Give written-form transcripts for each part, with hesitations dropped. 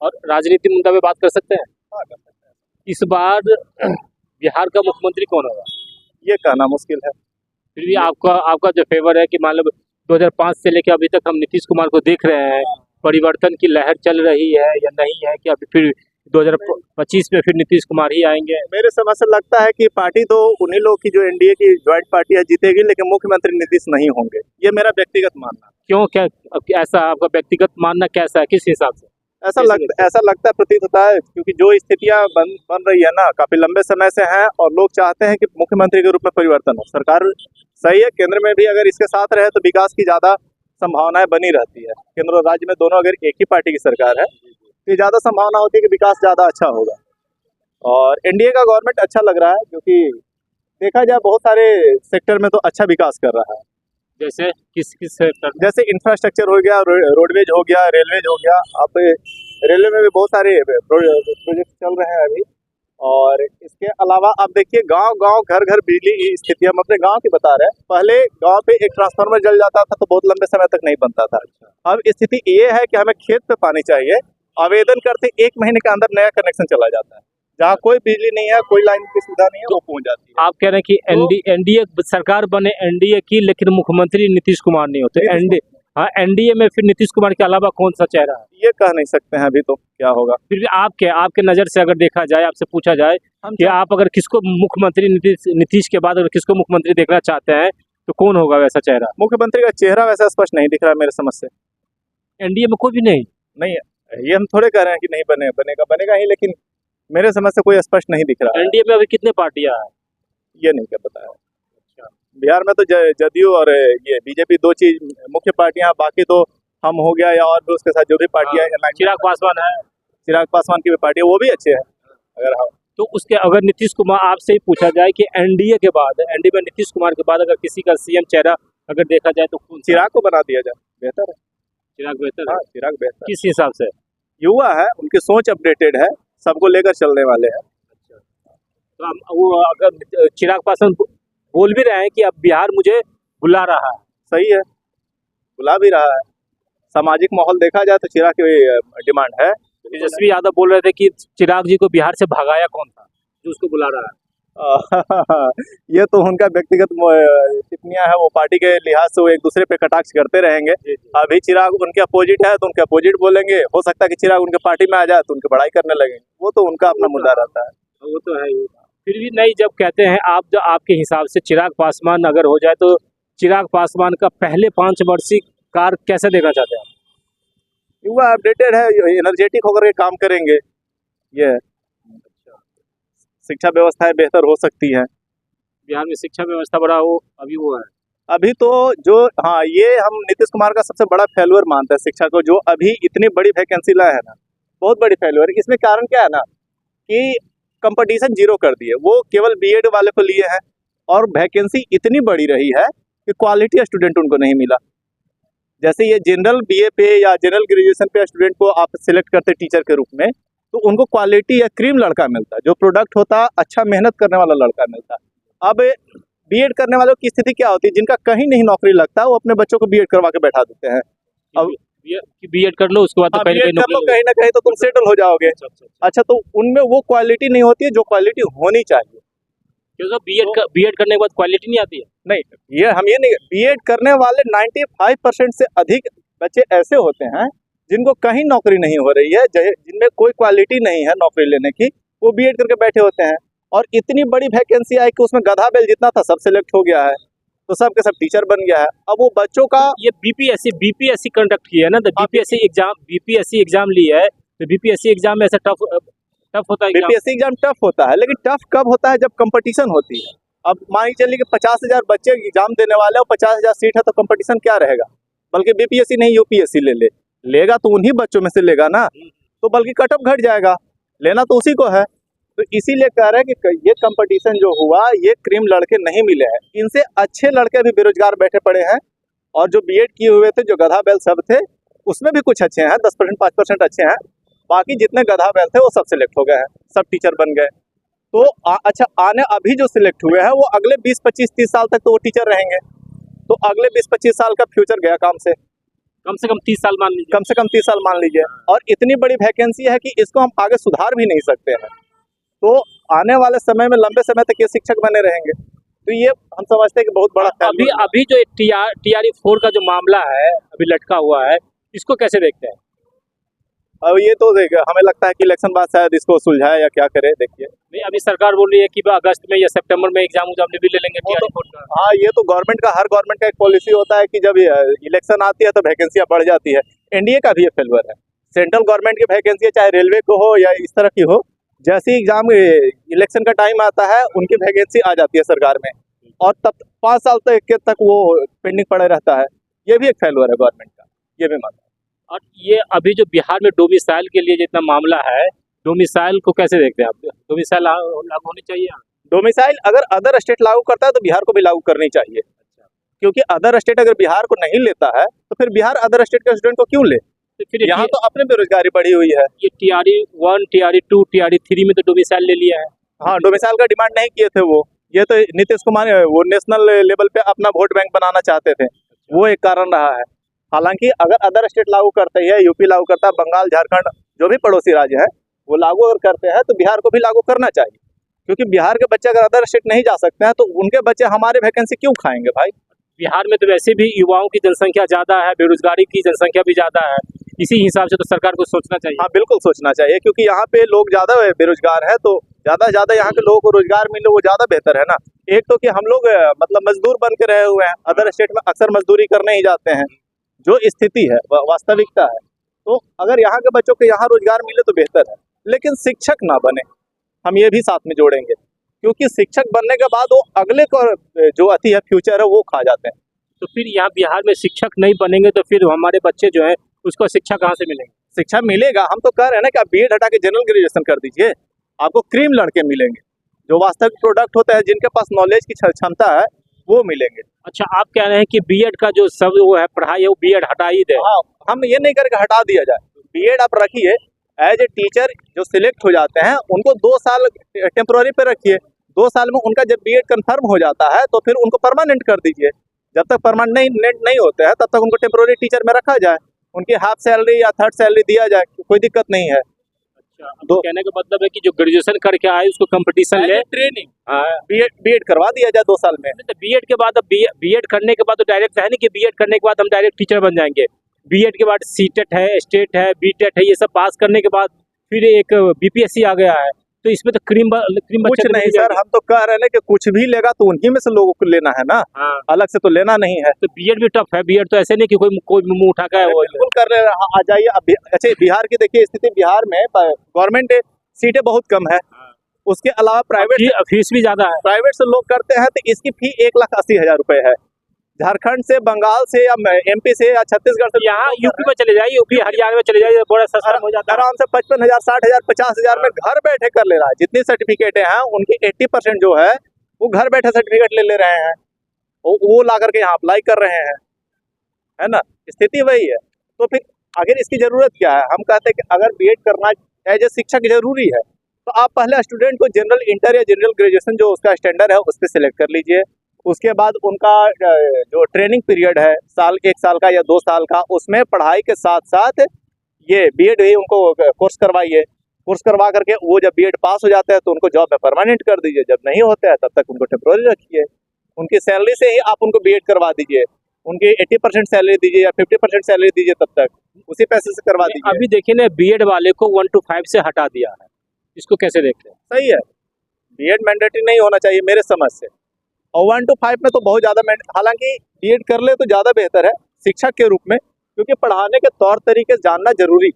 और राजनीति मुद्दा पे बात कर सकते हैं। हाँ, कर सकते हैं। इस बार बिहार का मुख्यमंत्री कौन होगा? ये कहना मुश्किल है। फिर भी आपका जो फेवर है कि मान लो 2005 से लेकर अभी तक हम नीतीश कुमार को देख रहे हैं, परिवर्तन की लहर चल रही है या नहीं है कि अभी फिर 2025 में फिर नीतीश कुमार ही आएंगे? मेरे समझ से लगता है कि पार्टी तो उन्हीं लोग की जो एनडीए की ज्वाइंट पार्टी है जीतेगी, लेकिन मुख्यमंत्री नीतीश नहीं होंगे। ये मेरा व्यक्तिगत मानना है। क्यों, क्या ऐसा आपका व्यक्तिगत मानना कैसा है, किस हिसाब से? ऐसा लगता है, प्रतीत होता है, क्योंकि जो स्थितियां बन रही है ना काफी लंबे समय से हैं, और लोग चाहते हैं कि मुख्यमंत्री के रूप में परिवर्तन हो। सरकार सही है, केंद्र में भी अगर इसके साथ रहे तो विकास की ज्यादा संभावनाएं बनी रहती है। केंद्र और राज्य में दोनों अगर एक ही पार्टी की सरकार है तो ज्यादा संभावना होती है कि विकास ज्यादा अच्छा होगा। और एनडीए का गवर्नमेंट अच्छा लग रहा है, क्योंकि देखा जाए बहुत सारे सेक्टर में तो अच्छा विकास कर रहा है। जैसे किस सेक्टर? जैसे इंफ्रास्ट्रक्चर हो गया, रोडवेज हो गया, रेलवेज हो गया। अब रेलवे में भी बहुत सारे प्रोजेक्ट चल रहे हैं अभी। और इसके अलावा आप देखिए, गांव घर घर बिजली की स्थिति हम अपने गांव की बता रहे हैं। पहले गांव पे एक ट्रांसफार्मर जल जाता था तो बहुत लंबे समय तक नहीं बनता था। अब स्थिति ये है कि हमें खेत पे पानी चाहिए, आवेदन करते 1 महीने के अंदर नया कनेक्शन चला जाता है। जहाँ कोई बिजली नहीं है, कोई लाइन की सुविधा नहीं है, वो पहुंच जाती है। आप कह रहे हैं कि एनडीए सरकार बने एनडीए की, लेकिन मुख्यमंत्री नीतीश कुमार नहीं होते। एनडीए में फिर नीतीश कुमार के अलावा कौन सा चेहरा है? ये कह नहीं सकते हैं अभी तो क्या होगा। फिर भी आपके नजर से अगर देखा जाए, आपसे पूछा जाए कि आप अगर किसको मुख्यमंत्री नीतीश के बाद अगर किसको मुख्यमंत्री देखना चाहते हैं तो कौन होगा वैसा चेहरा? मुख्यमंत्री का चेहरा वैसा स्पष्ट नहीं दिख रहा है मेरे समझ से। एनडीए में कोई भी नहीं है, ये हम थोड़े कह रहे हैं कि नहीं बनेगा ही, लेकिन मेरे समझ से कोई स्पष्ट नहीं दिख रहा है। एनडीए में अभी कितने पार्टियां हैं? ये नहीं क्या पता है। बिहार में तो जदयू और ये बीजेपी 2 चीज मुख्य पार्टियां, बाकी तो हम हो गया या और भी उसके साथ जो भी पार्टियां। चिराग पासवान है, चिराग पासवान की भी पार्टी है, वो भी अच्छे हैं। अगर हाँ तो उसके अगर नीतीश कुमार, आपसे ही पूछा जाए कि एनडीए में नीतीश कुमार के बाद अगर किसी का सीएम चेहरा अगर देखा जाए तो कौन? चिराग को बना दिया जाए, बेहतर है। चिराग बेहतर है? हाँ, चिराग बेहतर। किस हिसाब से? युवा है, उनकी सोच अपडेटेड है, सबको लेकर चलने वाले हैं। तो वो अगर चिराग पासवान बोल भी रहे हैं कि अब बिहार मुझे बुला रहा है। सही है, बुला भी रहा है। सामाजिक माहौल देखा जाए तो चिराग की डिमांड है। तेजस्वी यादव बोल रहे थे कि चिराग जी को बिहार से भगाया कौन था जो उसको बुला रहा है? ये तो उनका व्यक्तिगत टिप्पणियां है, वो पार्टी के लिहाज से वो एक दूसरे पे कटाक्ष करते रहेंगे। अभी चिराग उनके अपोजिट है तो उनके अपोजिट बोलेंगे, हो सकता है कि चिराग उनके पार्टी में आ जाए तो उनकी बड़ाई करने लगे। वो तो उनका अपना मुद्दा रहता है। वो तो है ही। फिर भी नहीं, जब कहते हैं आपके हिसाब से चिराग पासवान अगर हो जाए तो चिराग पासवान का पहले 5 वर्षीय कार्य कैसे देखना चाहते हैं? युवा अपडेटेड है, एनर्जेटिक होकर के काम करेंगे। ये शिक्षा व्यवस्थाएं बेहतर हो सकती है। बिहार में शिक्षा व्यवस्था बड़ा वो अभी वो है अभी तो जो, हाँ, ये हम नीतीश कुमार का सबसे बड़ा फेल्यूर मानते हैं शिक्षा को, जो अभी इतनी बड़ी वैकेंसी लाया है ना, बहुत बड़ी फेल्यूर। इसमें कारण क्या है ना कि कंपटीशन जीरो कर दिए, वो केवल बीएड वाले को लिए हैं, और वैकेंसी इतनी बड़ी रही है कि क्वालिटी स्टूडेंट उनको नहीं मिला। जैसे ये जनरल बीए पे या जनरल ग्रेजुएशन पे स्टूडेंट को आप सिलेक्ट करते टीचर के रूप में, तो उनको क्वालिटी या क्रीम लड़का मिलता, जो प्रोडक्ट होता अच्छा मेहनत करने वाला लड़का मिलता। अब बीएड करने वालों की स्थिति क्या होती है, जिनका कहीं नहीं नौकरी लगता, वो अपने बच्चों को बीएड करवा के बैठा देते हैं। अब बीएड कर लो, उसके बाद तो कहीं ना कहीं तो तुम सेटल हो जाओगे। अच्छा, तो उनमें वो क्वालिटी नहीं होती है जो क्वालिटी होनी चाहिए। क्योंकि बीएड करने के बाद क्वालिटी नहीं आती है। नहीं, ये नहीं, बीएड करने वाले 95% से अधिक बच्चे ऐसे होते हैं जिनको कहीं नौकरी नहीं हो रही है, जिनमें कोई क्वालिटी नहीं है नौकरी लेने की, वो बीएड करके बैठे होते हैं। और इतनी बड़ी वैकेंसी आई कि उसमें गधा बैल जितना था सब सिलेक्ट हो गया है, तो सब के सब टीचर बन गया है। अब वो बच्चों का ये बीपीएससी कंडक्ट किया है ना, तो बीपीएससी एग्जाम ली है, तो बीपीएससी एग्जाम में ऐसा टफ होता है। बीपीएससी एग्जाम टफ होता है, लेकिन टफ कब होता है, जब कंपटीशन होती है। अब मान के चलिए कि 50,000 बच्चे एग्जाम देने वाले और 50,000 सीट है, तो कंपटीशन क्या रहेगा। बल्कि बीपीएससी नहीं, यूपीएससी लेगा तो उन्हीं बच्चों में से लेगा ना, तो बल्कि कटअप घट जाएगा। लेना तो उसी को है। तो इसीलिए कह रहे हैं कि ये कंपटीशन जो हुआ, ये क्रीम लड़के नहीं मिले हैं, इनसे अच्छे लड़के भी बेरोजगार बैठे पड़े हैं। और जो बीएड किए हुए थे, जो गधा बैल सब थे, उसमें भी कुछ अच्छे हैं, 10% 5% अच्छे हैं। बाकी जितने गधा बैल थे वो सब सिलेक्ट हो गए हैं, सब टीचर बन गए। तो अच्छा, अभी जो सिलेक्ट हुए हैं वो अगले 20 25 30 साल तक तो वो टीचर रहेंगे। तो अगले 20 25 साल का फ्यूचर गया काम से। कम से कम 30 साल मान लीजिए। कम से कम 30 साल मान लीजिए, और इतनी बड़ी वैकेंसी है कि इसको हम आगे सुधार भी नहीं सकते हैं। तो आने वाले समय में लंबे समय तक ये शिक्षक बने रहेंगे, तो ये हम समझते हैं कि बहुत बड़ा अभी जो TRE 4 का जो मामला है अभी लटका हुआ है, इसको कैसे देखते हैं? अब ये तो देखिए, हमें लगता है कि इलेक्शन बाद शायद इसको सुलझाए या क्या करे, देखिए। नहीं, अभी सरकार बोल रही है कि अगस्त में या सितंबर में एग्जाम भी ले लेंगे TRE 4 का। हाँ, ये तो गवर्नमेंट का, हर गवर्नमेंट का एक पॉलिसी होता है कि जब इलेक्शन आती है तो वैकेंसियां बढ़ जाती है। एनडीए का भी ये फेल्वर है। सेंट्रल गवर्नमेंट की वैकेंसी चाहे रेलवे को हो या इस तरह की हो, जैसे ही एग्जाम इलेक्शन का टाइम आता है उनकी वैकेंसी आ जाती है सरकार में, और तब 5 साल तक वो पेंडिंग पड़े रहता है। ये भी एक फेल्वर है गवर्नमेंट का, ये भी मानता है। और ये अभी जो बिहार में डोमिसाइल के लिए जितना मामला है, डोमिसाइल को कैसे देखते हैं आप? डोमिसाइल लागू होनी चाहिए? डोमिसाइल अगर अदर स्टेट लागू करता है तो बिहार को भी लागू करनी चाहिए, क्योंकि अदर स्टेट अगर बिहार को नहीं लेता है तो फिर बिहार अदर स्टेट के स्टूडेंट को क्यों ले? तो फिर यहाँ तो अपने बेरोजगारी बढ़ी हुई है। ये TRE 1, TRE 2, TRE 3 में तो डोमिसाइल ले लिया है। हाँ, डोमिसाइल का डिमांड नहीं किए थे वो, ये तो नीतीश कुमार वो नेशनल लेवल पे अपना वोट बैंक बनाना चाहते थे, वो एक कारण रहा है। हालांकि अगर अदर स्टेट लागू करते हैं, यूपी लागू करता है, बंगाल, झारखंड, जो भी पड़ोसी राज्य है वो लागू अगर करते हैं तो बिहार को भी लागू करना चाहिए, क्योंकि बिहार के बच्चे अगर अदर स्टेट नहीं जा सकते हैं तो उनके बच्चे हमारे वैकेंसी क्यों खाएंगे भाई? बिहार में तो वैसे भी युवाओं की जनसंख्या ज़्यादा है, बेरोजगारी की जनसंख्या भी ज़्यादा है, इसी हिसाब से तो सरकार को सोचना चाहिए। हाँ, बिल्कुल सोचना चाहिए, क्योंकि यहाँ पे लोग ज़्यादा बेरोजगार है, तो ज़्यादा से ज़्यादा यहाँ के लोगों को रोजगार मिले वो ज़्यादा बेहतर है ना। एक तो कि हम लोग मतलब मजदूर बन के रहे हुए हैं, अदर स्टेट में अक्सर मजदूरी करने ही जाते हैं, जो स्थिति है वास्तविकता है। तो अगर यहाँ के बच्चों को यहाँ रोजगार मिले तो बेहतर है, लेकिन शिक्षक ना बने, हम ये भी साथ में जोड़ेंगे, क्योंकि शिक्षक बनने के बाद वो अगले को जो अति है फ्यूचर है वो खा जाते हैं। तो फिर यहाँ बिहार में शिक्षक नहीं बनेंगे तो फिर हमारे बच्चे जो है उसको शिक्षा कहाँ से मिलेंगे? शिक्षा मिलेगा, हम तो कह रहे हैं ना कि आप बीएड हटा के जनरल ग्रेजुएशन कर दीजिए, आपको क्रीम लड़के मिलेंगे, जो वास्तविक प्रोडक्ट होता है, जिनके पास नॉलेज की क्षमता है वो मिलेंगे। अच्छा, आप कह रहे हैं कि बीएड का जो सब वो है पढ़ाई है वो बीएड हटा ही दे? हाँ, हम ये नहीं करके हटा दिया जाए, बीएड आप रखिए, एज ए टीचर जो सिलेक्ट हो जाते हैं उनको 2 साल टेम्पोररी पे रखिए, 2 साल में उनका जब बीएड कंफर्म हो जाता है तो फिर उनको परमानेंट कर दीजिए। जब तक परमानेंट नहीं होते हैं तब तक उनको टेम्पोररी टीचर में रखा जाए, उनकी हाफ सैलरी या थर्ड सैलरी दिया जाए, कोई दिक्कत नहीं है। अच्छा, तो कहने का मतलब है कि जो ग्रेजुएशन करके आए उसको कंपटीशन ले ट्रेनिंग, बीएड करवा दिया जाए 2 साल में। तो बीएड के बाद बीएड करने के बाद तो डायरेक्ट है नहीं कि बीएड करने के बाद हम डायरेक्ट टीचर बन जाएंगे। बीएड के बाद सीटेट है, स्टेट है, बीटेट है, ये सब पास करने के बाद फिर एक बीपीएससी आ गया है, तो इसमें तो क्रीम कुछ नहीं सर, हम तो कह रहे हैं कि कुछ भी लेगा तो उन्हीं में से लोगों को लेना है ना। हाँ। अलग से तो लेना नहीं है। तो बीएड भी टफ है, बीएड तो ऐसे नहीं कि कोई मुंह उठा के वो बिल्कुल कर रहे हैं, आ जाइए। अच्छा, बिहार की देखिए स्थिति, बिहार में गवर्नमेंट सीटें बहुत कम है, उसके अलावा प्राइवेट फीस भी ज्यादा है, प्राइवेट से लोग करते हैं तो इसकी फी 1,80,000 रुपए है। झारखंड से, बंगाल से या एमपी से या छत्तीसगढ़ से, यहाँ यूपी में चले जाइए, यूपी हरियाणा में चले जाइए, बड़ा सस्ता हो जाता है, आराम से 55,000, 60,000, 50,000 में घर बैठे कर ले रहा है। जितनी सर्टिफिकेटें हैं उनकी 80% जो है वो घर बैठे सर्टिफिकेट ले रहे हैं, वो ला करके यहाँ अप्लाई कर रहे हैं, है ना। स्थिति वही है। तो फिर आखिर इसकी जरूरत क्या है? हम कहते हैं कि अगर बीएड करना एज ए शिक्षक जरूरी है तो आप पहले स्टूडेंट को जनरल इंटर या जनरल ग्रेजुएशन जो उसका स्टैंडर्ड है उस पर सिलेक्ट कर लीजिए। उसके बाद उनका जो ट्रेनिंग पीरियड है 1 साल का या 2 साल का, उसमें पढ़ाई के साथ साथ ये बीएड भी उनको कोर्स करवाइए। कोर्स करवा करके वो जब बीएड पास हो जाता है तो उनको जॉब में परमानेंट कर दीजिए। जब नहीं होता है तब तक उनको टेम्पोररी रखिए। उनकी सैलरी से ही आप उनको बीएड करवा दीजिए, उनकी 80% सैलरी दीजिए या 50% सैलरी दीजिए, तब तक उसी पैसे से करवा दीजिए। अभी देखिए ना, बीएड वाले को 1 to 5 से हटा दिया है, इसको कैसे देखते हैं? सही है, बीएड मैंडेटरी नहीं होना चाहिए मेरे समझ से, और 1 to 5 में तो बहुत ज़्यादा हालांकि बीएड कर ले तो ज़्यादा बेहतर है शिक्षक के रूप में, क्योंकि पढ़ाने के तौर तरीके जानना जरूरी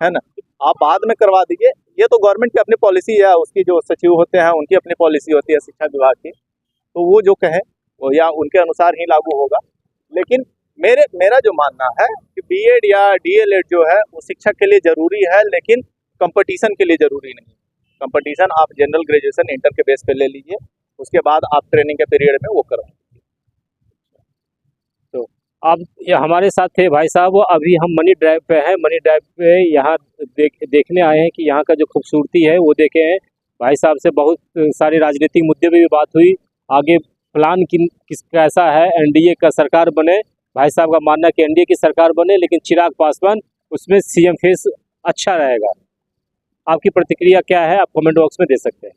है ना। आप बाद में करवा दीजिए, ये तो गवर्नमेंट की अपनी पॉलिसी है, उसकी जो सचिव होते हैं उनकी अपनी पॉलिसी होती है शिक्षा विभाग की, तो वो जो कहें वो या उनके अनुसार ही लागू होगा। लेकिन मेरा जो मानना है कि बीएड या डीएलएड जो है वो शिक्षक के लिए जरूरी है, लेकिन कंपटीशन के लिए जरूरी नहीं। कंपटीशन आप जनरल ग्रेजुएशन इंटर के बेस पे ले लीजिए, उसके बाद आप ट्रेनिंग के पीरियड में वो करें। तो अब ये हमारे साथ थे भाई साहब, अभी हम मनी ड्राइव पे हैं। मनी ड्राइव पे यहाँ देखने आए हैं कि यहाँ का जो खूबसूरती है वो देखे हैं। भाई साहब से बहुत सारे राजनीतिक मुद्दे पे भी बात हुई, आगे प्लान किस कैसा है, एनडीए का सरकार बने भाई साहब का मानना है कि एनडीए की सरकार बने, लेकिन चिराग पासवान उसमें सीएम फेस अच्छा रहेगा। आपकी प्रतिक्रिया क्या है, आप कमेंट बॉक्स में दे सकते हैं।